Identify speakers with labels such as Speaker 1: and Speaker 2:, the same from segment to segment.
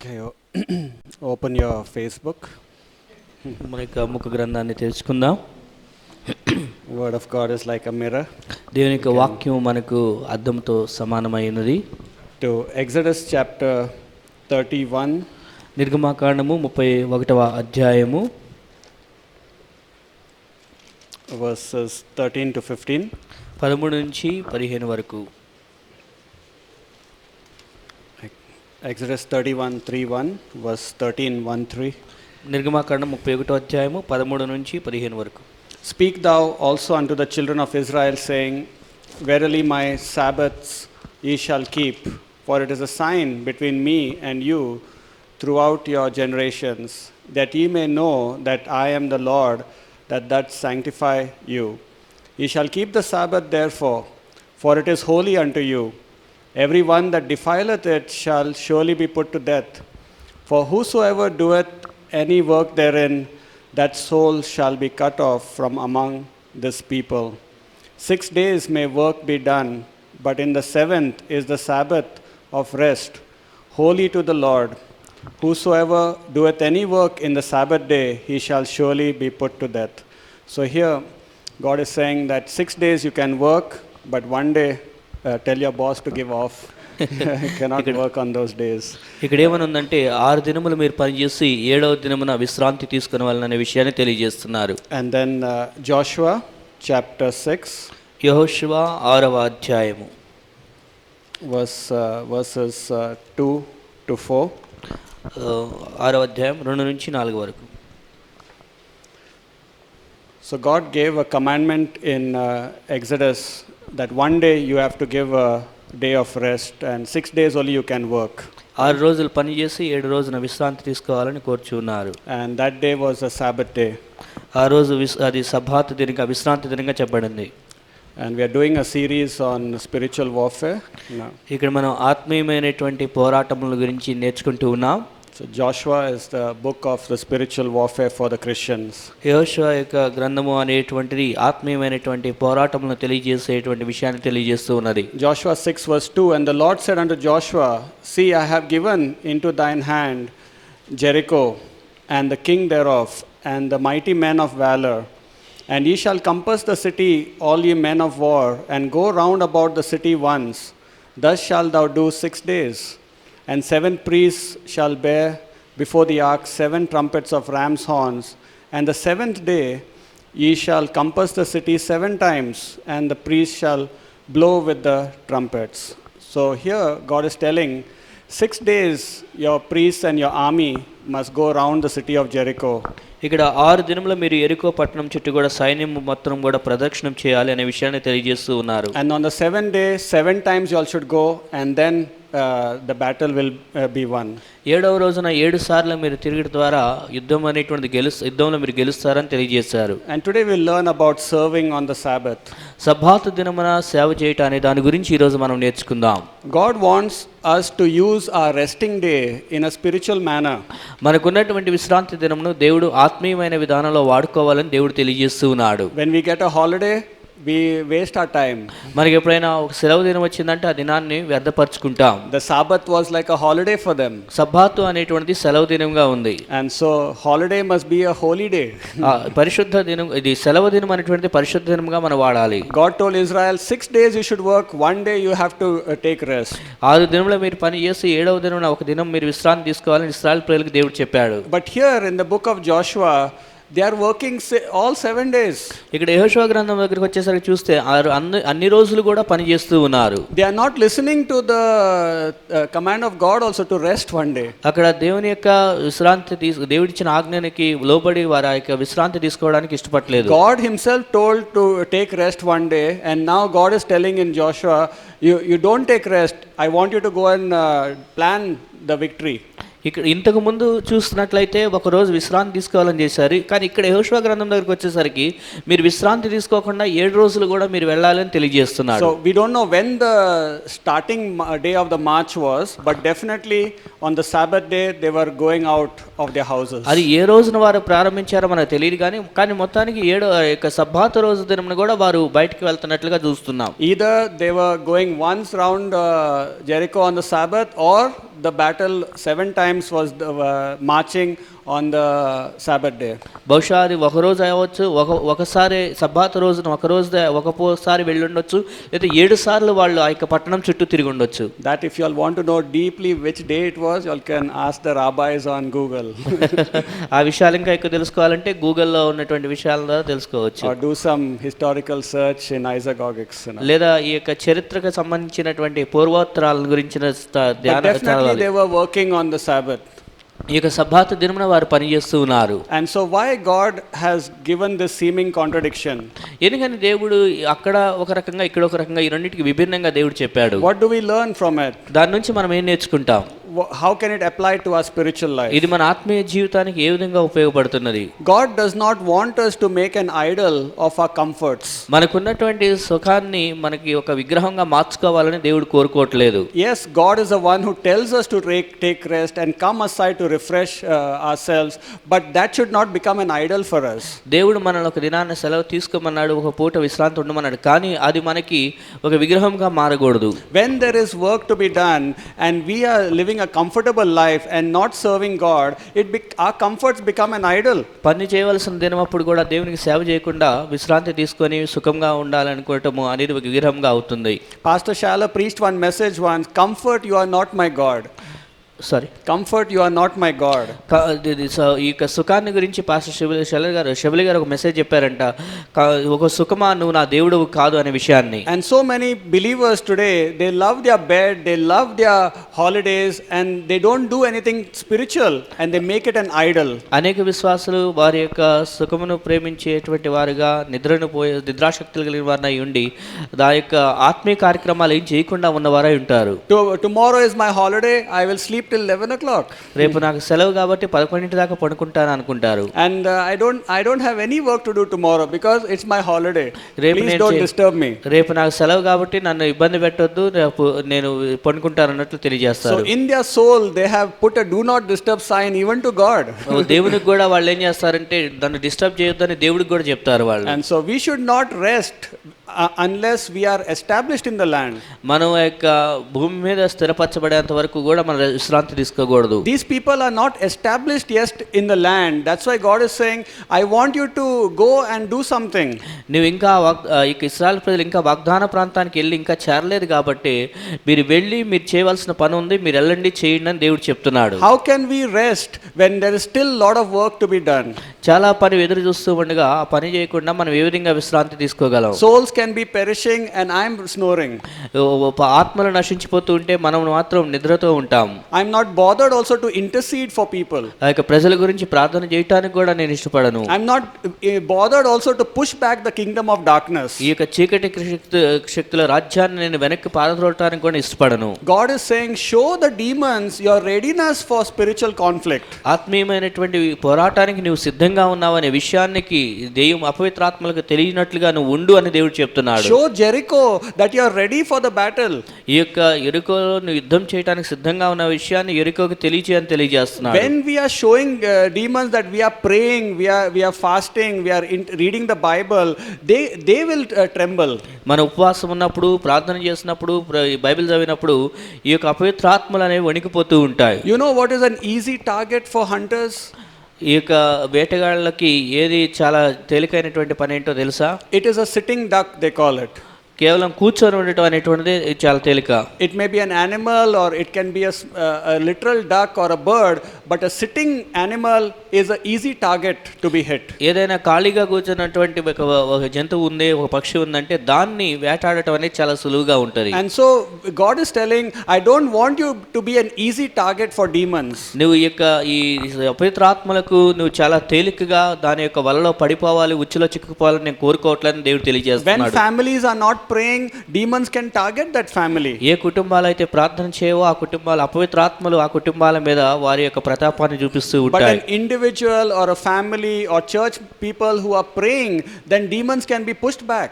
Speaker 1: Okay, open your Facebook.
Speaker 2: మన యొక్క ముఖ గ్రంథాన్ని తెలుసుకుందాం.
Speaker 1: Word of God is like a mirror.
Speaker 2: దేవుని యొక్క వాక్యం మనకు అద్దంతో సమానమైనది.
Speaker 1: To Exodus chapter 31.
Speaker 2: నిర్గమాకాండము 31వ అధ్యాయము
Speaker 1: verses 13 to 15.
Speaker 2: 13 నుంచి 15 వరకు.
Speaker 1: Exodus 31:3-1, verse 13:1-3.
Speaker 2: నిర్గమాకాండం 31వ అధ్యాయము 13 నుంచి 15 వరకు.
Speaker 1: Speak thou also unto the children of Israel, saying, Verily my Sabbaths ye shall keep, for it is a sign between me and you throughout your generations, that ye may know that I am the Lord, that sanctify you. Ye shall keep the Sabbath therefore, for it is holy unto you. Every one that defileth it shall surely be put to death. For whosoever doeth any work therein, that soul shall be cut off from among this people. 6 days may work be done, but in the 7th is the Sabbath of rest, holy to the Lord. Whosoever doeth any work in the Sabbath day, he shall surely be put to death. So here, God is saying that 6 days you can work, but one day tell your boss to give off. You cannot work on those days.
Speaker 2: ఇక్కడ ఏమనుందంటే 6 దినములు మీరు పనిచేసి 7వ దినమున విశ్రాంతి తీసుకొనవాలనే విషయాన్ని తెలియజేస్తున్నారు.
Speaker 1: And then Joshua chapter 6,
Speaker 2: యెహోషువ 6వ అధ్యాయము
Speaker 1: verses 2 to 4.
Speaker 2: 6వ అధ్యాయం 2 నుంచి 4 వరకు.
Speaker 1: So God gave a commandment in Exodus that one day you have to give a day of rest, and 6 days only you can work.
Speaker 2: 6 రోజులు పని చేసి 7 రోజున విశ్రాంతి తీసుకోవాలని కోరుచున్నారు.
Speaker 1: And that day was a Sabbath day.
Speaker 2: ఆ రోజు అది సబ్బాతు దినంగా విశ్రాంతి దినంగా చెప్పబడింది.
Speaker 1: And we are doing a series on spiritual warfare now.
Speaker 2: ఇక్కడ మనం ఆత్మీయమైనటువంటి పోరాటముల గురించి నేర్చుకుంటూ ఉన్నాం.
Speaker 1: So Joshua is the book of the spiritual warfare for the Christians.
Speaker 2: యెహోషువ యొక్క గ్రంథము అనేటువంటిది ఆత్మీయమైనటువంటి పోరాటములను తెలియజేసేటువంటి విషయాన్ని తెలియజేస్తూ ఉన్నది.
Speaker 1: Joshua 6 verse 2, and the Lord said unto Joshua, See, I have given into thine hand Jericho, and the king thereof, and the mighty men of valor. And ye shall compass the city, all ye men of war, and go round about the city once. Thus shalt thou do 6 days. And 7 priests shall bear before the ark 7 trumpets of ram's horns. And the 7th day ye shall compass the city 7 times, and the priests shall blow with the trumpets. So here God is telling, 6 days your priests and your army must go around the city of Jericho.
Speaker 2: ఇక్కడ 6 దినముల మీరు ఎరికో పట్టణం చుట్టూ కూడా సైన్యం మొత్తం కూడా ప్రదక్షిణం చేయాలి అనే విషయాన్ని తెలియజేస్తూ ఉన్నారు.
Speaker 1: And on the 7th day 7 times you all should go, and then the battle will be won.
Speaker 2: 7వ రోజున 7 సార్లు మీరు తిరగడం ద్వారా యుద్ధంలో మీరు గెలుస్తారని తెలియజేశారు.
Speaker 1: And today we'll learn about serving on the Sabbath.
Speaker 2: సబ్బాతు దినమున సేవ చేయటం అనే దాని గురించి ఈ రోజు మనం నేర్చుకుందాం.
Speaker 1: God wants us to use our resting day in a spiritual manner.
Speaker 2: మనకున్నటువంటి విశ్రాంతి దినమును దేవుడు ఆత్మీయమైన విధానంలో వాడుకోవాలని దేవుడు తెలియజేస్తూ ఉన్నాడు.
Speaker 1: When we get a holiday, we waste our time.
Speaker 2: మనకి ఎప్పుడైనా ఒక సెలవు దినం వచ్చిందంటే ఆ దినాన్ని వ్యర్థపరుచుకుంటాం.
Speaker 1: The Sabbath was like a holiday for them.
Speaker 2: సబ్బాతు అనేటువంటిది సెలవు దినంగా ఉంది.
Speaker 1: And so holiday must be a holy day.
Speaker 2: పరిశుద్ధ దినం, ఇది సెలవు దినం అనేటువంటిది పరిశుద్ధ దినంగా మనం వాడాలి.
Speaker 1: God told Israel 6 days you should work, 1 day you have to take rest.
Speaker 2: 6 దినములు మీరు పని చేసి 7వ దినం ఒక దినం మీరు విశ్రాంతి తీసుకోవాలని ఇశ్రాయేలు ప్రజలకు దేవుడు చెప్పాడు.
Speaker 1: But here in the book of Joshua they are working all 7 days.
Speaker 2: ఇక్కడ యెహోషువ గ్రంథం దగ్గరికి వచ్చేసరికి చూస్తే అన్ని రోజులు కూడా పని చేస్తూ ఉన్నారు.
Speaker 1: They are not listening to the command of God also to rest one day.
Speaker 2: అక్కడ దేవుని యొక్క విశ్రాంతి దేవుడిచ్చిన ఆజ్ఞకి లోబడి వారి యొక్క విశ్రాంతి తీసుకోవడానికి ఇష్టపడలేదు.
Speaker 1: God himself told to take rest one day, and now God is telling in Joshua, you don't take rest. I want you to go and plan the victory.
Speaker 2: ఇక్కడ ఇంతకు ముందు చూస్తున్నట్లయితే ఒకరోజు విశ్రాంతి తీసుకోవాలని చేశారు, కానీ ఇక్కడ యెహోషువ గ్రంథం దగ్గరికి వచ్చేసరికి మీరు విశ్రాంతి తీసుకోకుండా 7 రోజులు కూడా మీరు వెళ్ళాలని తెలియజేస్తున్నారు.
Speaker 1: So we don't know when the starting day of the march was, but definitely on the Sabbath day they were going out of their houses.
Speaker 2: అది ఏ రోజున వారు ప్రారంభించారో మనకు తెలియదు, కానీ మొత్తానికి 7వ సబ్బాతు రోజు దినమున కూడా వారు బయటికి వెళ్తున్నట్లుగా చూస్తున్నాం.
Speaker 1: Either they were going once round Jericho on the Sabbath, or the battle 7 times was marching on the Sabbath day.
Speaker 2: బహుశా అది ఒక రోజు అవ్వచ్చు, ఒకసారి సబ్బాత్ రోజున ఒకసారి వెళ్ళి ఉండొచ్చు, లేదా 7 సార్లు వాళ్ళు ఆ యొక్క పట్టణం చుట్టూ తిరిగి ఉండొచ్చు.
Speaker 1: That if you all want to know deeply which day it was, you all can ask the rabbis on Google.
Speaker 2: ఆ విషయాలు ఇంకా ఎక్కువ తెలుసుకోవాలంటే గూగుల్లో ఉన్నటువంటి విషయాల ద్వారా తెలుసుకోవచ్చు.
Speaker 1: Or do some historical search in Isagogics.
Speaker 2: లేదా ఈ యొక్క చరిత్రకు సంబంధించినటువంటి పూర్వోత్తరాల గురించిన ధ్యానం
Speaker 1: definitely they were working on the Sabbath.
Speaker 2: ఈ యొక్క సబ్బాతు దినమున వారు పనిచేస్తూ ఉన్నారు.
Speaker 1: And so why God has given this seeming contradiction?
Speaker 2: ఎందుకని దేవుడు అక్కడ ఒక రకంగా ఇక్కడ ఒక రకంగా ఈ రెండింటికి విభిన్నంగా దేవుడు చెప్పాడు?
Speaker 1: What do we learn from it?
Speaker 2: దాని నుంచి మనం ఏం నేర్చుకుంటాం?
Speaker 1: How can it apply to our spiritual life?
Speaker 2: ఇది మన ఆత్మీయ జీవితానికి ఏ విధంగా ఉపయోగపడుతున్నది?
Speaker 1: God does not want us to make an idol of our comforts.
Speaker 2: మనకున్నటువంటి సుఖాన్ని మనకి ఒక విగ్రహంగా మార్చుకోవాలని దేవుడు కోరుకోవట్లేదు.
Speaker 1: Yes, God is the one who tells us to take rest and come aside to refresh ourselves, but that should not become an idol for us.
Speaker 2: దేవుడు మనల్ని ఒక దినాన్ని సెలవు తీసుకోమన్నాడు, ఒక పూట విశ్రాంతి ఉండమన్నాడు, కానీ అది మనకి ఒక విగ్రహంగా మారకూడదు.
Speaker 1: When there is work to be done and we are living a comfortable life and not serving God, our comforts become an idol.
Speaker 2: పని చేయవలసిన దినమప్పుడు కూడా దేవునికి సేవ చేయకుండా విశ్రాంతి తీసుకొని సుఖంగా ఉండాలనుకోవటము అనేది ఒక విగ్రహంగా అవుతుంది.
Speaker 1: Pastor Shala preached one message once, comfort, you are not my God. Comfort, you are not my God.
Speaker 2: ఈ యొక్క సుఖాన్ని గురించి పాస్టర్ శబలి గారు ఒక మెసేజ్ చెప్పారంట, ఒక సుఖమా నువ్వు నా దేవుడు కాదు అనే విషయాన్ని.
Speaker 1: And so many believers today, they love their bed, they love their holidays, and they don't do anything spiritual and they make it an idol.
Speaker 2: అనేక విశ్వాసులు వారి యొక్క సుఖమును ప్రేమించేటువంటి వారుగా నిద్రాశక్తులు కలిగిన వారినై ఉండి దాని యొక్క ఆత్మీయ కార్యక్రమాలు ఏం చేయకుండా ఉన్నవారై ఉంటారు.
Speaker 1: Tomorrow is my holiday, I will sleep till 11 o'clock.
Speaker 2: రేపు నాకు సెలవు కాబట్టి 11 దాకా పడుకుంటాను అనుకుంటారు.
Speaker 1: And I don't have any work to do tomorrow because it's my holiday. Please don't disturb me.
Speaker 2: రేపు నాకు సెలవు కాబట్టి నన్ను ఇబ్బంది పెట్టొద్దు, రేపు నేను పడుకుంటాను అన్నట్లు తెలియజేస్తారు.
Speaker 1: So in their soul they have put a do not disturb sign even to God.
Speaker 2: దేవునికి కూడా వాళ్ళు ఏం చేస్తారంటే నన్ను డిస్టర్బ్ చేయొద్దని దేవుడికి కూడా చెప్తారు వాళ్ళు.
Speaker 1: And so we should not rest unless we are established in the land.
Speaker 2: మనం యొక్క భూమి మీద స్థిరపరచబడేంత వరకు కూడా మనం విశ్రాంతి తీసుకోకూడదు.
Speaker 1: These people are not established yet in the land. That's why God is saying, I want you to go and do something.
Speaker 2: నువ్వు ఇంకా ఇశ్రాయేల్ ప్రజలు ఇంకా వాగ్దాన ప్రాంతానికి వెళ్ళి ఇంకా చేరలేదు కాబట్టి మీరు వెళ్ళి మీరు చేయవలసిన పని ఉంది, మీరు వెళ్ళండి చేయండి అని దేవుడు చెప్తున్నాడు.
Speaker 1: How can we rest when there is still lot of work to be done?
Speaker 2: చాలా పని ఎదురు చూస్తూ ఉండగా ఆ పని చేయకుండా మనం ఏ విధంగా విశ్రాంతి తీసుకోగలం?
Speaker 1: Souls can be perishing and I am snoring.
Speaker 2: ఆత్మలు నశించిపోతూ ఉంటే మనం మాత్రం నిద్రతో ఉంటాం.
Speaker 1: I am not bothered also to intercede for people.
Speaker 2: ఆ యొక్క ప్రజల గురించి ప్రార్థన చేయడానికి కూడా నేను ఇష్టపడను.
Speaker 1: I am not bothered also to push back the kingdom of darkness.
Speaker 2: ఈ యొక్క చీకటి శక్తుల రాజ్యాన్ని నేను వెనక్కి పారద్రోలడానికి కూడా ఇష్టపడను.
Speaker 1: God is saying, show the demons your readiness for spiritual conflict.
Speaker 2: ఆత్మీయమైనటువంటి పోరాటానికి నువ్వు సిద్ధంగా ఉన్నావు అనే విషయానికి దెయ్యం అపవిత్రాత్మలకు తెలియనట్లుగా నువ్వు ఉండు అని దేవుడు చెప్తున్నాడు.
Speaker 1: Show Jericho that you are ready for the battle.
Speaker 2: ఈ యొక్క యెరికోలో నువ్వు యుద్ధం చేయడానికి సిద్ధంగా ఉన్న విషయాన్ని యెరికోకి తెలియజేస్తున్నాడు.
Speaker 1: When we are showing demons that we are praying, we are fasting, we are reading the Bible, they will tremble.
Speaker 2: మన ఉపవాసం ఉన్నప్పుడు ప్రార్థన చేసినప్పుడు బైబిల్ చదివినప్పుడు ఈ యొక్క అపవిత్రాత్మలు అనేవి వణికిపోతూ ఉంటాయి.
Speaker 1: You know what is an easy target for hunters?
Speaker 2: ఈ యొక్క వేటగాళ్ళకి ఏది చాలా తేలికైనటువంటి పని ఏంటో తెలుసా?
Speaker 1: It is a sitting duck, they call it.
Speaker 2: కేవలం కూర్చొని ఉండటం అనేటువంటిది చాలా తేలిక.
Speaker 1: It may be an animal or it can be a literal duck or a bird, but a sitting animal is an easy target to be hit.
Speaker 2: ఏదైనా ఖాళీగా కూర్చున్నటువంటి ఒక జంతువు ఉంది, ఒక పక్షి ఉందంటే దాన్ని వేటాడటం అనేది చాలా సులువుగా ఉంటుంది.
Speaker 1: And so God is telling, I don't want you to be an easy target for demons.
Speaker 2: నువ్వు ఈ అపవిత్రాత్మలకు నువ్వు చాలా తేలికగా దాని యొక్క వలలో పడిపోవాలి, ఉచ్చులో చిక్కుకోవాలని నేను కోరుకోవట్లేదని దేవుడు తెలియజేస్తున్నాడు.
Speaker 1: When families are not praying, demons can target that family.
Speaker 2: ఏ కుటుంబాలు అయితే ప్రార్థన చేయవో ఆ కుటుంబాలు అపవిత్రాత్మలు ఆ కుటుంబాల మీద వారి యొక్క ప్రతాపాన్ని చూపిస్తూ ఉంటాయి.
Speaker 1: But an individual or a family or church people who are praying, then demons can be pushed back.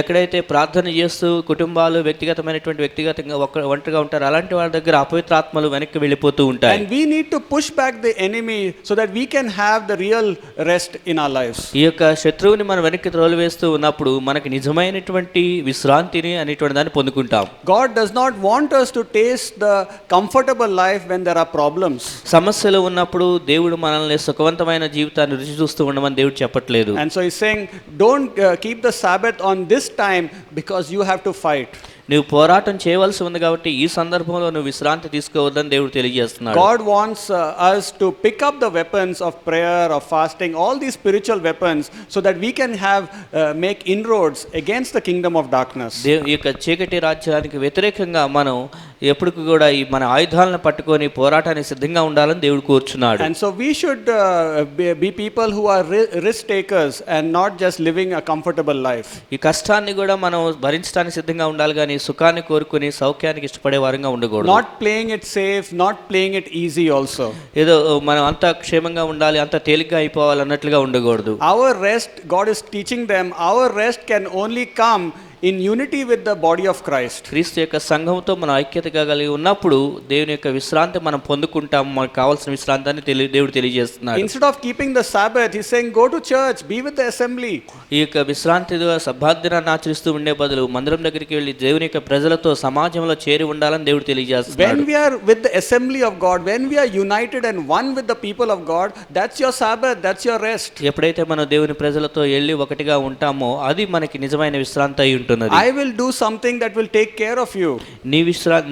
Speaker 2: ఎక్కడైతే ప్రార్థన చేస్తూ కుటుంబాలు వ్యక్తిగతంగా ఒంటరిగా ఉంటారు అలాంటి వాళ్ళ దగ్గర అపవిత్రాత్మలు వెనక్కి వెళ్ళిపోతూ ఉంటాయి.
Speaker 1: And we need to push back the enemy so that we can have the real rest in our lives.
Speaker 2: ఈ యొక్క శత్రువుని మనం వెనక్కి త్రోలివేస్తూ ఉన్నప్పుడు మనకి నిజమైనటువంటి విశ్రాంతిని అనేటువంటి దాన్ని పొందుకుంటాం.
Speaker 1: God does not want us to taste the comfortable life when there are problems.
Speaker 2: సమస్యలు ఉన్నప్పుడు దేవుడు మనల్ని సుఖవంతమైన జీవితాన్ని రుచి చూస్తూ ఉండమని దేవుడు చెప్పట్లేదు.
Speaker 1: And so he's saying, don't keep the Sabbath on this time because you have to fight.
Speaker 2: నువ్వు పోరాటం చేయవలసి ఉంది కాబట్టి ఈ సందర్భంలో నువ్వు విశ్రాంతి తీసుకోవద్దని దేవుడు తెలియజేస్తున్నాడు.
Speaker 1: God wants us to pick up the weapons of prayer, of fasting, all these spiritual weapons, so that we can make inroads against the kingdom of darkness.
Speaker 2: ఈ యొక్క చీకటి రాజ్యానికి వ్యతిరేకంగా మనం ఎప్పుడు కూడా ఈ మన ఆయుధాలను పట్టుకొని పోరాటానికి సిద్ధంగా ఉండాలని దేవుడు కోరుచున్నాడు.
Speaker 1: And so we should be people who are risk takers and not just living a comfortable life.
Speaker 2: ఈ కష్టాన్ని కూడా మనం భరించడానికి సిద్ధంగా ఉండాలి కానీ సుఖాన్ని కోరుకుని సౌఖ్యానికి ఇష్టపడే వారంగా ఉండకూడదు.
Speaker 1: Not playing it safe, not playing it easy also.
Speaker 2: ఏదో మనం అంతా క్షేమంగా ఉండాలి, అంతా తేలిగ్గా అయిపోవాలి అన్నట్లుగా ఉండకూడదు.
Speaker 1: Our rest, God is teaching them, our rest can only come in unity with the body of Christ.
Speaker 2: క్రీస్తు యొక్క సంఘంతో మనం ఐక్యతగా కలిగి ఉన్నప్పుడు దేవుని యొక్క విశ్రాంతి మనం పొందుకుంటాం. మనకు కావాల్సిన విశ్రాంతాన్ని దేవుడు తెలియజేస్తున్నాడు.
Speaker 1: Instead of keeping the Sabbath, he's saying go to church, be with the assembly.
Speaker 2: ఈ యొక్క విశ్రాంతి సబ్బాత్ దినాన్ని ఆచరిస్తూ ఉండే బదులు మందిరం దగ్గరికి వెళ్ళి దేవుని యొక్క ప్రజలతో సమాజంలో చేరి ఉండాలని దేవుడు తెలియజేస్తున్నాడు.
Speaker 1: When we are with the assembly of God, when we are united and one with the people of God, that's your Sabbath, that's your rest.
Speaker 2: ఎప్పుడైతే మనం దేవుని ప్రజలతో వెళ్ళి ఒకటిగా ఉంటామో అది మనకి నిజమైన విశ్రాంతి అయి ఉంటుంది.
Speaker 1: I will do something that will take care of you.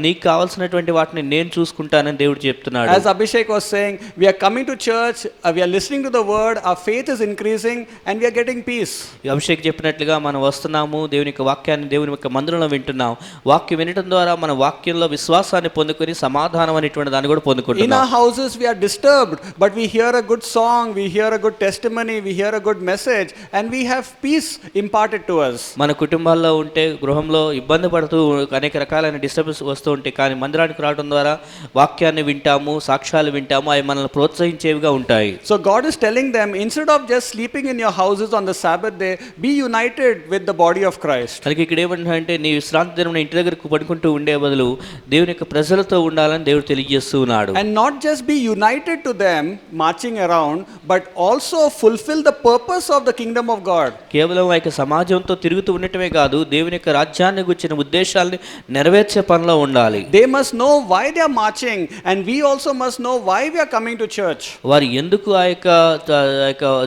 Speaker 2: నీకు కావాల్సినటువంటి వాటిని నేను చూసుకుంటానని దేవుడు చెప్తున్నాడు.
Speaker 1: As Abhishek was saying, we are coming to church, we are listening to the word, our faith is increasing and we are getting peace.
Speaker 2: Abhishek చెప్పినట్లుగా మనం వస్తున్నాము, దేవుని యొక్క వాక్యాన్ని దేవుని యొక్క మందిరంలో వింటున్నాం. వాక్యం వినడం ద్వారా మన వాక్యంలో విశ్వాసాన్ని పొందుకొని సమాధానం అనేటువంటి దాన్ని కూడా పొందుకుంటున్నాం.
Speaker 1: In our houses we are disturbed, but we hear a good song, we hear a good testimony, we hear a good message and we have peace imparted to us.
Speaker 2: మన కుటుంబాల్లో ఉంటే గృహంలో ఇబ్బంది పడుతూ అనేక రకాలైన డిస్టర్బెన్స్ వస్తూ ఉంటాయి, కానీ మందిరానికి రావడం ద్వారా వాక్యాన్ని వింటాము, సాక్ష్యాలు వింటాము, అవి మనల్ని ప్రోత్సహించేవిగా ఉంటాయి.
Speaker 1: So God is telling them, instead of just sleeping in your houses on the Sabbath day, be united with the body of Christ.
Speaker 2: అలాగే ఇక్కడ ఏమంటారంటే నీ విశ్రాంతి దినం ఇంటి దగ్గరకు పడుకుంటూ ఉండే బదులు దేవుని యొక్క ప్రజలతో ఉండాలని దేవుడు తెలియజేస్తూ ఉన్నాడు.
Speaker 1: And not just be united to them marching around, but also fulfill the purpose of the kingdom of God.
Speaker 2: కేవలం ఆ యొక్క సమాజంతో తిరుగుతూ ఉండటమే కాదు, దేవుని యొక్క రాజ్యాన్ని గురించిన ఉద్దేశాలని నెరవేర్చే పనిలో ఉండాలి.
Speaker 1: They must know why they are marching and we also must know why we are coming to church.
Speaker 2: వారు ఎందుకు ఆ యొక్క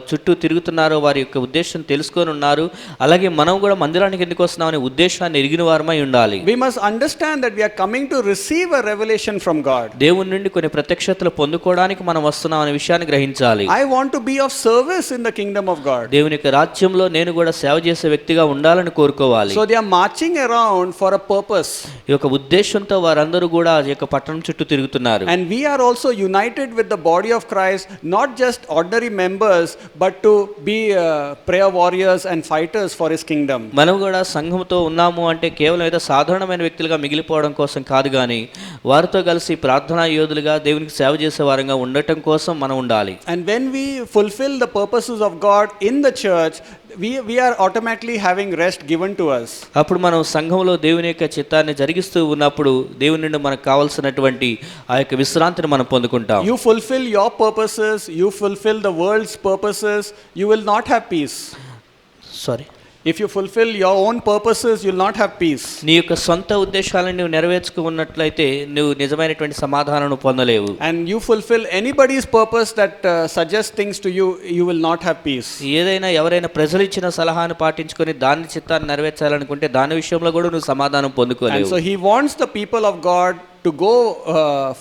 Speaker 2: చుట్టూ తిరుగుతున్నారో వారి యొక్క ఉద్దేశం తెలుసుకొని ఉన్నారు. అలాగే మనం కూడా మందిరానికి ఎందుకు వస్తున్నామనే ఉద్దేశాన్ని ఎరిగిన వారమై ఉండాలి.
Speaker 1: We must understand that we are coming to receive a revelation from God.
Speaker 2: దేవుని నుండి కొన్ని ప్రత్యక్షతలు పొందుకోవడానికి మనం వస్తున్నాం అనే విషయాన్ని గ్రహించాలి.
Speaker 1: I want to be of service in the kingdom of God.
Speaker 2: దేవుని యొక్క రాజ్యంలో నేను కూడా సేవ చేసే వ్యక్తిగా ఉండాలని కోరుకోవాలి.
Speaker 1: So they are marching around for a purpose.
Speaker 2: ఈ యొక్క ఉద్దేశంతో వారందరూ కూడా ఈ యొక్క పట్టణం చుట్టూ తిరుగుతున్నారు.
Speaker 1: And we are also united with the body of Christ, not just ordinary members, but to be prayer warriors and fighters for his kingdom.
Speaker 2: మనం కూడా సంఘంతో ఉన్నాము అంటే కేవలం ఏదో సాధారణమైన వ్యక్తులుగా మిగిలిపోవడం కోసం కాదు, కానీ వారితో కలిసి ప్రార్థనా యోధులుగా దేవునికి సేవ చేసే వారంగా ఉండటం కోసం మనం ఉండాలి.
Speaker 1: And when we fulfill the purposes of God in the church, we are automatically having rest given to us.
Speaker 2: అప్పుడు మనం సంఘంలో దేవుని యొక్క చిత్తాన్ని జరిగిస్తూ ఉన్నప్పుడు దేవుని నుండి మనకు కావాల్సినటువంటి ఆ యొక్క విశ్రాంతిని మనం పొందుకుంటాం.
Speaker 1: You fulfill your purposes, you fulfill the world's purposes, you will not have peace. If you fulfill your own purposes, you will not have peace.
Speaker 2: నీ యొక్క సొంత ఉద్దేశాలను నువ్వు నెరవేర్చుకున్నట్లయితే నువ్వు నిజమైనటువంటి సమాధానం పొందలేవు.
Speaker 1: And you fulfill anybody's purpose that suggests things to you, you will not have peace.
Speaker 2: ఏదైనా ఎవరైనా ప్రజలు ఇచ్చిన సలహాను పాటించుకొని దాని చిత్తాన్ని నెరవేర్చాలనుకుంటే దాని విషయంలో కూడా నువ్వు సమాధానం పొందుకోలేవు.
Speaker 1: And so he wants the people of God to go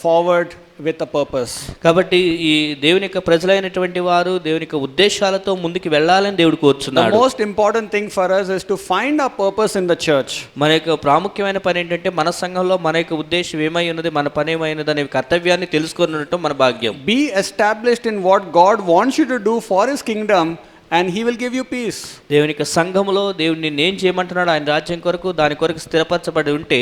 Speaker 1: forward with a purpose.
Speaker 2: కాబట్టి ఈ దేవుని యొక్క ప్రజలైనటువంటి వారు దేవుని యొక్క ఉద్దేశాలతో ముందుకు వెళ్ళాలని దేవుడు కోరుచున్నాడు.
Speaker 1: The most important thing for us is to find our purpose in the church.
Speaker 2: మన యొక్క ప్రాముఖ్యమైన పని ఏంటంటే మన సంఘంలో మన యొక్క ఉద్దేశం ఏమై ఉన్నది, మన పని ఏమై ఉన్నది అనే కర్తవ్యాన్ని తెలుసుకొని ఉండటం మన భాగ్యం.
Speaker 1: Be established in what God wants you to do for his kingdom, and he will give you peace.
Speaker 2: దేవుని యొక్క సంఘములో దేవుడిని నేను చేయమంటున్నాడు, ఆయన రాజ్యం కొరకు దాని కొరకు స్థిరపరచబడి ఉంటే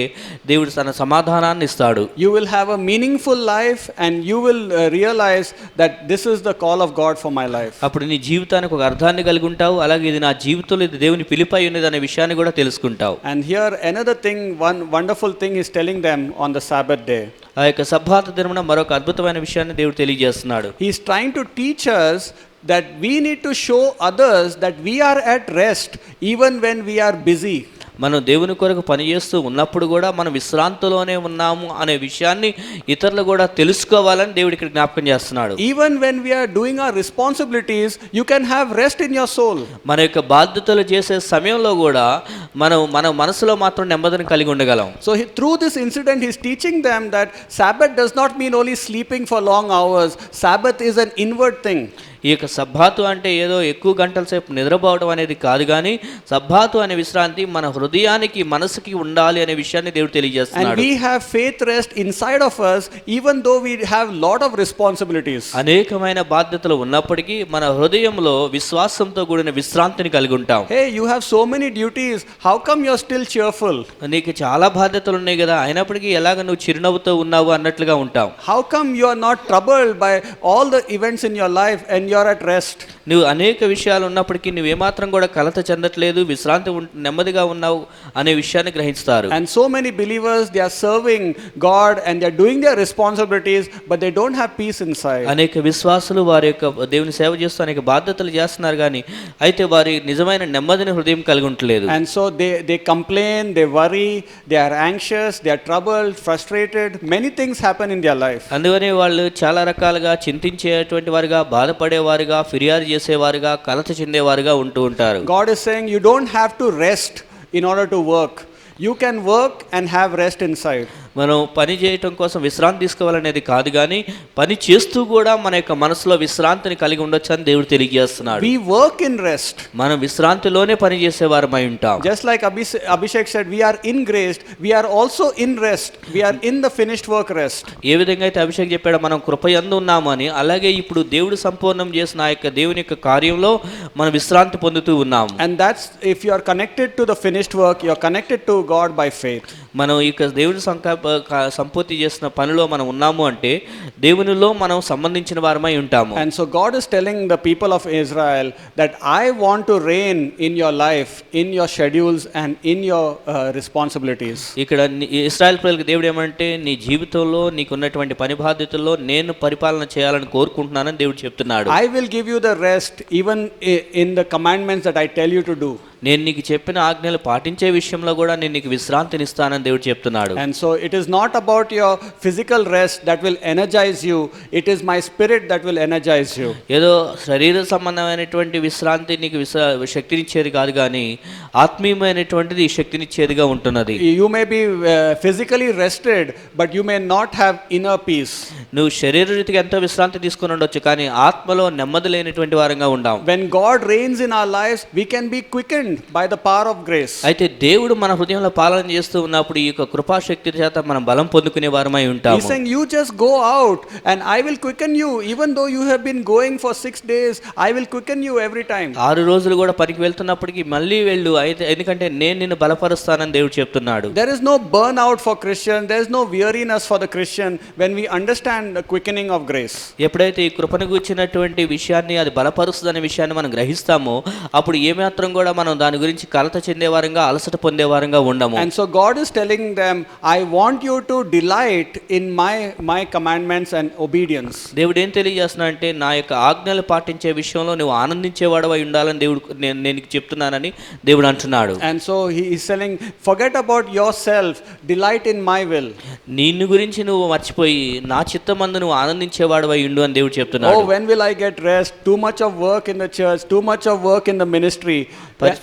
Speaker 2: దేవుడు తన సమాధానాన్ని ఇస్తాడు.
Speaker 1: You will have a meaningful life and you will realize that this is the call of God for my life.
Speaker 2: అప్పుడు నీ జీవితానికి ఒక అర్థాన్ని కలిగి ఉంటావు, అలాగే ఇది నా జీవితంలో ఇది దేవుని పిలుపై ఉన్నది అనే విషయాన్ని కూడా తెలుసుకుంటావు.
Speaker 1: And here another thing, one wonderful thing is telling them on the Sabbath day.
Speaker 2: ఆ యొక్క సబ్బాత్ దినమున మరొక అద్భుతమైన విషయాన్ని దేవుడు తెలియజేస్తున్నాడు.
Speaker 1: He is trying to teach us that we need to show others that we are at rest even when we are busy.
Speaker 2: మనం దేవుని కొరకు పనిచేస్తూ ఉన్నప్పుడు కూడా మనం విశ్రాంతిలోనే ఉన్నాము అనే విషయాన్ని ఇతరులు కూడా తెలుసుకోవాలని దేవుడు ఇక్కడ జ్ఞాపకం చేస్తున్నాడు.
Speaker 1: Even when we are doing our responsibilities, you can have rest in your soul.
Speaker 2: మన యొక్క బాధ్యతలు చేసే సమయంలో కూడా మన మనసులో మాత్రం నెమ్మదిని కలిగి ఉండగలం.
Speaker 1: So through this incident, he's teaching them that Sabbath does not mean only sleeping for long hours. Sabbath is an inward thing.
Speaker 2: ఈ యొక్క సబ్బాతు అంటే ఏదో ఎక్కువ గంటల సేపు నిద్రపోవడం అనేది కాదు, కానీ సబ్బాతు అనే విశ్రాంతి మన హృదయానికి మనసుకి ఉండాలి అనే విషయాన్ని దేవుడు
Speaker 1: And
Speaker 2: తెలియజేస్తున్నాడు.
Speaker 1: we have faith rest inside of us, even though we have lot of responsibilities.
Speaker 2: అనేకమైన బాధ్యతలు ఉన్నప్పటికీ మన హృదయంలో విశ్వాసంతో కూడిన విశ్రాంతిని కలిగి ఉంటాం.
Speaker 1: Hey, you have so many duties. How come you're still cheerful?
Speaker 2: నీకు చాలా బాధ్యతలు ఉన్నాయి కదా, అయినప్పటికీ ఎలాగ నువ్వు చిరునవ్వుతో ఉన్నావు అన్నట్లుగా ఉంటావు.
Speaker 1: How come you are not troubled by all the events in your life and you are at rest?
Speaker 2: నువ్వు అనేక విషయాలు ఉన్నప్పటికీ నువ్వేమాత్రం కూడా కలత చెందట్లేదు, విశ్రాంతి నెమ్మదిగా ఉన్నావు అనే విషయాన్ని గ్రహిస్తారు.
Speaker 1: And so many believers, they are serving God and they are doing their responsibilities, but they don't have peace inside.
Speaker 2: అనేక విశ్వాసులు వారి యొక్క దేవుని సేవ చేస్తూ అనేక బాధ్యతలు చేస్తున్నారు, కానీ అయితే వారి నిజమైన నెమ్మదిని హృదయం కలిగి ఉండలేదు.
Speaker 1: And so they complain, they worry, they are anxious, they are troubled, frustrated. Many things happen in their life.
Speaker 2: అందుకని వాళ్ళు చాలా రకాలుగా చింతించేటువంటి వారుగా, బాధపడేవారుగా, ఫిర్యాదు చేసేవారుగా, కలత చెందేవారుగా ఉంటూ ఉంటారు.
Speaker 1: God is saying you don't have to rest in order to work. You can work and have rest inside.
Speaker 2: మనం పని చేయటం కోసం విశ్రాంతి తీసుకోవాలనేది కాదు, కానీ పని చేస్తూ కూడా మన యొక్క మనసులో విశ్రాంతిని కలిగి ఉండొచ్చు అని దేవుడు తెలియజేస్తున్నాడు.
Speaker 1: We work in rest.
Speaker 2: మనం విశ్రాంతిలోనే పని చేసేవారమై ఉంటాం.
Speaker 1: Just like Abhishek said, we are in grace, we are also in rest. We are in the finished work rest.
Speaker 2: ఏ విధంగా అయితే అభిషేక్ చెప్పాడో మనం కృపయందు ఉన్నామని, అలాగే ఇప్పుడు దేవుడు సంపూర్ణం చేసిన ఆ యొక్క దేవుని యొక్క కార్యంలో మనం విశ్రాంతి పొందుతూ ఉన్నాము.
Speaker 1: And that's, if you are connected to the finished work, you are connected to God by faith.
Speaker 2: మనం ఇక దేవుని సంపూర్తి చేసిన పనిలో మనం ఉన్నాము అంటే దేవునిలో మనం సంబంధించిన వారమై ఉంటాము.
Speaker 1: And so God is telling the people of Israel that I want to reign in your life, in your schedules and in your responsibilities.
Speaker 2: ఇక్కడ ఇశ్రాయేల్ ప్రజలకు దేవుడు ఏమంటే నీ జీవితంలో నీకున్నటువంటి పని బాధ్యతల్లో నేను పరిపాలన చేయాలని కోరుకుంటున్నానని దేవుడు చెప్తున్నాడు.
Speaker 1: I will give you the rest even in the commandments that I tell you to do.
Speaker 2: నేను నీకు చెప్పిన ఆజ్ఞలు పాటించే విషయంలో కూడా నేను నీకు విశ్రాంతిని ఇస్తానని దేవుడు చెప్తున్నాడు.
Speaker 1: And so it is not about your physical rest that will energize you, it is my spirit that will energize you.
Speaker 2: ఏదో శరీర సంబంధమైనటువంటి విశ్రాంతి నీకు శక్తినిచ్చేది కాదు, కానీ ఆత్మీయమైనటువంటిది శక్తినిచ్చేదిగా ఉంటున్నది.
Speaker 1: You may be physically rested, but you may not have inner peace.
Speaker 2: నువ్వు శరీరరీతిగా ఎంతో విశ్రాంతి తీసుకుని ఉండొచ్చు, కానీ ఆత్మలో నెమ్మది లేనటువంటి వారంగా ఉండాం.
Speaker 1: When God reigns in our lives, we can be quickened by the power of grace.
Speaker 2: అయితే దేవుడు మన హృదయంలో పాలన చేస్తూ ఉన్నప్పుడు ఈ యొక్క కృపాశక్తి చేత మనం బలం పొందుకునే వారమై ఉంటాము.
Speaker 1: He's saying you just go out and I will quicken you, even though you have been going for 6 days, I will quicken you every time.
Speaker 2: 6 రోజులు కూడా పనికి వెళ్తున్నప్పటికీ మళ్ళీ వెళ్ళు, అయితే ఎందుకంటే నేను నిన్ను బలపరుస్తానని దేవుడు చెప్తున్నాడు.
Speaker 1: There is no burnout for Christian, there is no weariness for the Christian when we understand the quickening of grace.
Speaker 2: ఎప్పుడైతే ఈ కృపను గురించినటువంటి విషయాన్ని, అది బలపరుస్తుందనే విషయాన్ని మనం గ్రహిస్తామో అప్పుడు ఏమాత్రం కూడా మనం దాని గురించి కలత చెందేవారంగా, అలసట పొందేవారంగా ఉండము.
Speaker 1: And so God is telling them, I want you to delight in my commandments and obedience.
Speaker 2: దేవుడు ఏం తెలియజేస్తున్నాడంటే నా యొక్క ఆజ్ఞలు పాటించే విషయంలో నువ్వు ఆనందించేవాడవై ఉండాలని దేవుడు నేను చెప్తున్నానని దేవుడు అంటున్నాడు.
Speaker 1: And so he is telling, forget about yourself, delight in my will.
Speaker 2: నిన్ను గురించి నువ్వు మర్చిపోయి నా చిత్తమందు నువ్వు ఆనందించేవాడవై ఉండు అని దేవుడు చెప్తున్నాడు.
Speaker 1: Oh, when will I get rest? Too much of work in the church, too much of work in the ministry.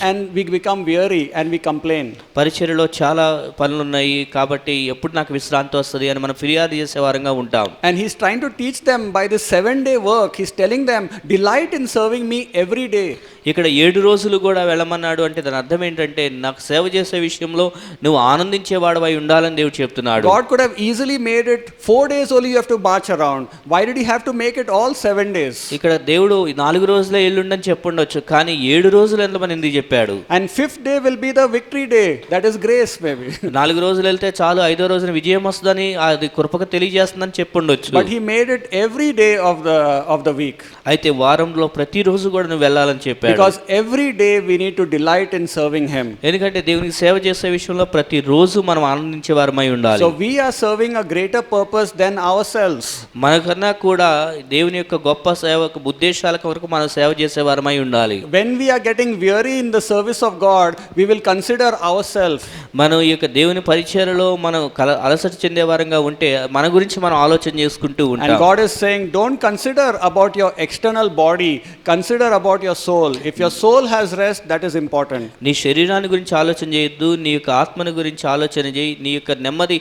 Speaker 1: And we become weary and we complain.
Speaker 2: పరిచర్యలో చాలా పనులు ఉన్నాయి కాబట్టి ఎప్పుడు నాకు విశ్రాంతి వస్తుంది అని మనం ఫిర్యాదు చేసే వారంగా ఉంటాం.
Speaker 1: And he's trying to teach them by this 7-day work. He's telling them, delight in serving me every day.
Speaker 2: ఇక్కడ 7 రోజులు కూడా వెళ్ళమన్నాడు అంటే దాని అర్థం ఏంటంటే నాకు సేవ చేసే విషయంలో నువ్వు ఆనందించేవాడవై ఉండాలని దేవుడు చెప్తున్నాడు.
Speaker 1: God could have easily made it 4 days only you have to march around. Why did he have to make it all 7 days?
Speaker 2: ఇక్కడ దేవుడు 4 రోజులే ఎల్లుండని చెప్పుండొచ్చు, కానీ 7 రోజులు ఎంతమని ఎందుకు చెప్పాడు?
Speaker 1: And 5th day will be the victory day. That is grace maybe.
Speaker 2: 4 రోజులు వెళ్తే చాలు, 5వ రోజున విజయం వస్తుందని, అది కృపకు తెలియజేస్తుందని చెప్పుండొచ్చు.
Speaker 1: But he made it every day of the week.
Speaker 2: అయితే వారంలో ప్రతి రోజు కూడా నువ్వు వెళ్ళాలని చెప్పాడు.
Speaker 1: Because every day we need to delight in serving him.
Speaker 2: ఎందుకంటే దేవునికి సేవ చేసే విషయంలో ప్రతి రోజు మనం ఆనందించే వారమై ఉండాలి.
Speaker 1: So we are serving a greater purpose than ourselves.
Speaker 2: మనకన్నా కూడా దేవుని యొక్క గొప్ప సేవకు ఉద్దేశాల కొరకు మనం సేవ చేసే వారమై ఉండాలి.
Speaker 1: When we are getting weary in the service of God, we will consider ourselves.
Speaker 2: మనం ఈ యొక్క దేవుని పరిచర్యలో మనం అలసట చెందే వారంగా ఉంటే మన గురించి మనం ఆలోచన చేసుకుంటూ
Speaker 1: And
Speaker 2: ఉంటాం.
Speaker 1: God is saying, don't consider about your external body, consider about your soul. If your soul has rest, that is important.
Speaker 2: నీ శరీరాన్ని గురించి ఆలోచన చేయొద్దు, నీ యొక్క ఆత్మని గురించి ఆలోచన చేయి. నీ యొక్క నెమ్మది,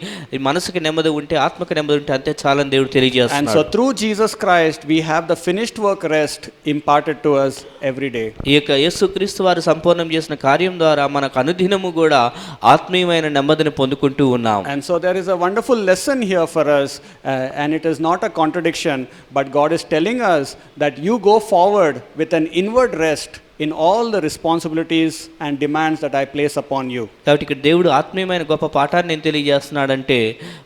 Speaker 2: మనసుకి నెమ్మది ఉంటే, ఆత్మకి నెమ్మది ఉంటే అంతే చాలని దేవుడు
Speaker 1: And
Speaker 2: తెలియజేస్తున్నాడు.
Speaker 1: so through Jesus Christ, we have the finished work rest imparted to us every day.
Speaker 2: ఈ యొక్క యేసుక్రీస్తు వారు సంపూర్ణం చేసిన కార్యం ద్వారా మనకు అనుదినము కూడా ఆత్మీయమైన నెమ్మదిని పొందుకుంటూ ఉన్నాం.
Speaker 1: And so there is a wonderful lesson here for us, and it is not a contradiction, but God is telling us that you go forward with an inward rest in all the responsibilities and demands that I place upon you.
Speaker 2: కాబట్టి ఇక్కడ దేవుడు ఆత్మీయమైన గొప్ప పాఠాన్ని నేను తెలియజేస్తున్నాడంటే,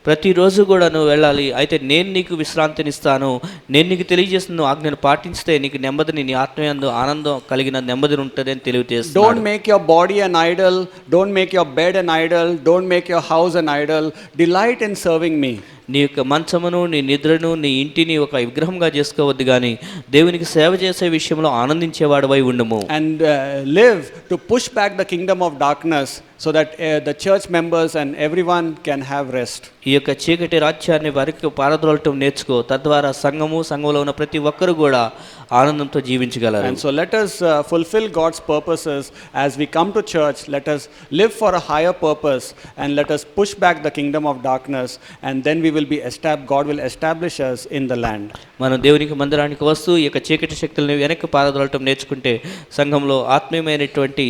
Speaker 2: ప్రతిరోజు కూడా నువ్వు వెళ్ళాలి, అయితే నేను నీకు విశ్రాంతినిస్తాను, నేను నీకు తెలియజేస్తున్న ఆజ్ఞను పాటించితే నీకు నెమ్మదిని, నీ ఆత్మీయందు ఆనందం కలిగిన నెమ్మదిని ఉంటుంది అని తెలియజేస్తున్నాడు.
Speaker 1: Don't make your body an idol, don't make your bed an idol, don't make your house an idol. Delight in serving me.
Speaker 2: నీ యొక్క మంచమును, నీ నిద్రను, నీ ఇంటిని ఒక విగ్రహంగా చేసుకోవద్దు, కానీ దేవునికి సేవ చేసే విషయంలో ఆనందించేవాడివై ఉండుము.
Speaker 1: And live to push back the kingdom of darkness so that the church members and everyone can have rest.
Speaker 2: ఈ యొక్క చీకటి రాజ్యాన్ని వారికి పారద్రోలటం నేర్చుకో, తద్వారా సంఘంలో ఉన్న ప్రతి ఒక్కరు కూడా ఆనందంతో జీవించగలరు.
Speaker 1: And so let us fulfill God's purposes as we come to church. Let us live for a higher purpose and let us push back the kingdom of darkness, and then we will be God will establish us in the land.
Speaker 2: మనం దేవునికి మందిరానికి వస్తూ ఈ యొక్క చీకటి శక్తులను వెనక్కి పారద్రోలటం నేర్చుకుంటే సంఘంలో ఆత్మీయమైనటువంటి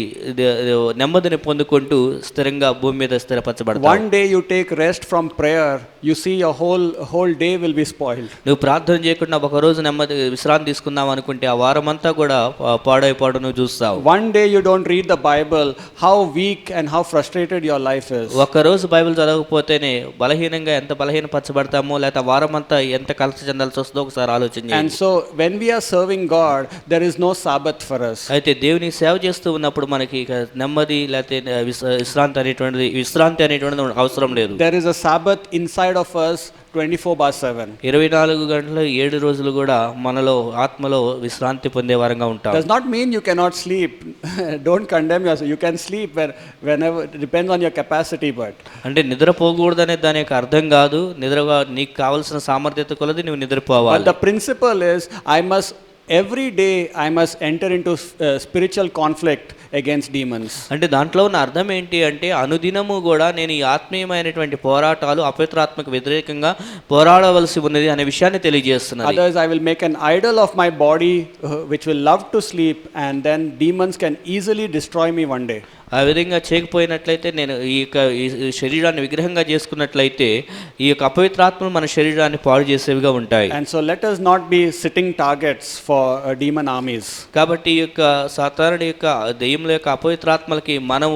Speaker 2: నెమ్మదిని పొందుకుంటూ స్థిరంగా భూమి మీద స్థిరపరచబడతావు.
Speaker 1: One day you take rest from prayer, you see your whole day will be spoiled.
Speaker 2: నువ్వు ప్రార్థన చేయకుండా ఒక రోజు నెమ్మది విశ్రాంతి తీసుకుందాం అనుకుంటే ఆ వారం అంతా కూడా పాడైపోవడం నువ్వు చూస్తావు.
Speaker 1: One day you don't read the Bible, how weak and how frustrated your life is.
Speaker 2: ఒక రోజు బైబిల్ చదవకపోతేనే బలహీనంగా ఎంత బలహీనపరచబడతామో, లేకపోతే వారం అంతా ఎంత కలత చెందాల్సి వస్తుందో ఒకసారి ఆలోచన చేయండి.
Speaker 1: And so when we are serving God, there is no Sabbath for us.
Speaker 2: అయితే దేవునికి సేవ చేస్తూ ఉన్నప్పుడు మనకి ఇక నెమ్మది లేకపోతే విశ్రాంతి అనేటువంటిది అవసరం లేదు.
Speaker 1: There is a Sabbath inside of us 24/7.
Speaker 2: 24 గంటలు 7 రోజులు కూడా మనలో ఆత్మలో విశ్రాంతి పొందే వారంగా ఉంటాం.
Speaker 1: Does not mean you cannot sleep. Don't condemn yourself. You can sleep whenever, depends on your capacity, but
Speaker 2: అంటే నిద్రపోకూడదనే దాని యొక్క అర్థం కాదు. నిద్రగా నీకు కావాల్సిన సామర్థ్యత కొలది నువ్వు నిద్రపోవాలి.
Speaker 1: But the principle is every day I must enter into spiritual conflict against demons.
Speaker 2: అంటే దాంట్లో ఉన్న అర్థం ఏంటి అంటే, అనుదినము కూడా నేను ఈ ఆత్మీయమైనటువంటి పోరాటాలు అపవిత్రాత్మకు వ్యతిరేకంగా పోరాడవలసి ఉన్నది అనే విషయాన్ని తెలియజేస్తున్నారు.
Speaker 1: Otherwise I will make an idol of my body which will love to sleep, and then demons can easily destroy me one day.
Speaker 2: ఆ విధంగా చేయకపోయినట్లయితే, నేను ఈ శరీరాన్ని విగ్రహంగా చేసుకున్నట్లయితే ఈ యొక్క అపవిత్రాత్మలు మన శరీరాన్ని పాడు చేసేవిగా ఉంటాయి.
Speaker 1: And so let us not be sitting targets for demon armies.
Speaker 2: కాబట్టి ఈ యొక్క సాతానుడి యొక్క దెయ్యముల యొక్క అపవిత్రాత్మలకి మనం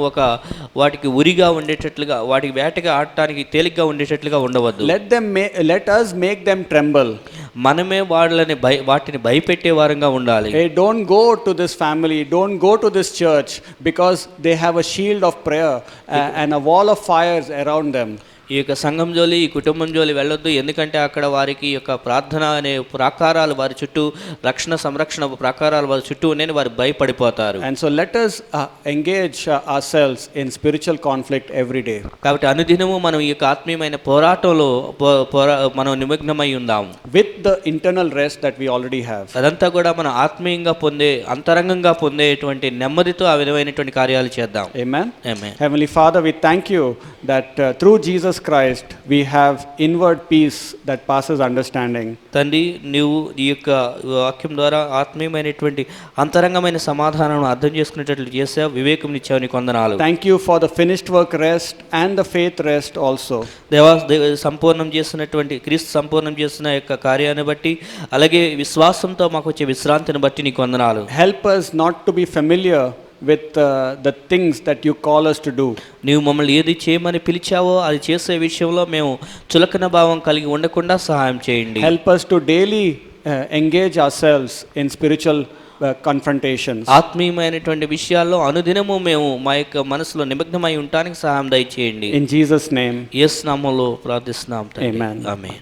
Speaker 2: వాటికి ఉరిగా ఉండేటట్లుగా, వాటికి వేటగా ఆడటానికి తేలిగ్గా ఉండేటట్లుగా ఉండవద్దు.
Speaker 1: Let us make them tremble.
Speaker 2: మనమే వాటిని భయపెట్టే వారంగా ఉండాలి.
Speaker 1: Hey, don't go to this family, don't go to this church, because they have a shield of prayer and a wall of fires around them.
Speaker 2: ఈ యొక్క సంఘం జోలి, ఈ కుటుంబం జోలి వెళ్ళొద్దు, ఎందుకంటే అక్కడ వారికి యొక్క ప్రార్థన అనే ప్రాకారాలు వారి చుట్టూ, సంరక్షణ ప్రాకారాలు వారి చుట్టూ ఉన్నాయి, వారు భయపడిపోతారు.
Speaker 1: And so let us engage ourselves in spiritual conflict every day.
Speaker 2: కాబట్టి అనుదినము మనం ఈ యొక్క ఆత్మీయమైన పోరాటంలో మనం నిమగ్నమై ఉందాం.
Speaker 1: With the internal rest that we already have.
Speaker 2: అదంతా కూడా మనం ఆత్మీయంగా అంతరంగంగా పొందేటువంటి నెమ్మదితో ఆ విధమైనటువంటి కార్యాలు చేద్దాం.
Speaker 1: Amen.
Speaker 2: Amen.
Speaker 1: Heavenly Father, we thank you that through Jesus Christ we have inward peace that passes understanding.
Speaker 2: తండ్రి, నీవు ఈ యొక్క వాక్యం ద్వారా ఆత్మీయమైనటువంటి అంతరంగమైన సమాధానం అర్థం చేసుకునేటట్లు చేసావు, వివేకం ఇచ్చావు, నీకు వందనాలు.
Speaker 1: Thank you for the finished work rest and the faith rest also.
Speaker 2: సంపూర్ణం చేస్తున్నటువంటి క్రీస్తు సంపూర్ణం చేస్తున్న యొక్క కార్యాన్ని బట్టి, అలాగే విశ్వాసంతో మాకు వచ్చే విశ్రాంతిని బట్టి నీకు వందనాలు.
Speaker 1: Help us not to be familiar with the things that you call us to do.
Speaker 2: నీవు మమ్మల్ని ఏది చేయమని పిలిచావో అది చేసే విషయంలో మేము చులకన భావం కలిగి ఉండకుండా సహాయం చేయండి.
Speaker 1: Help us to daily engage ourselves in spiritual confrontations.
Speaker 2: ఆత్మీయమైనటువంటి విషయాల్లో అనుదినము మేము మా యొక్క మనసులో నిమగ్నమై ఉండడానికి సహాయం దయచేయండి.
Speaker 1: In Jesus' name.
Speaker 2: యేసు నామములో ప్రార్థిస్తున్నాం.
Speaker 1: Amen.
Speaker 2: ఆమేన్.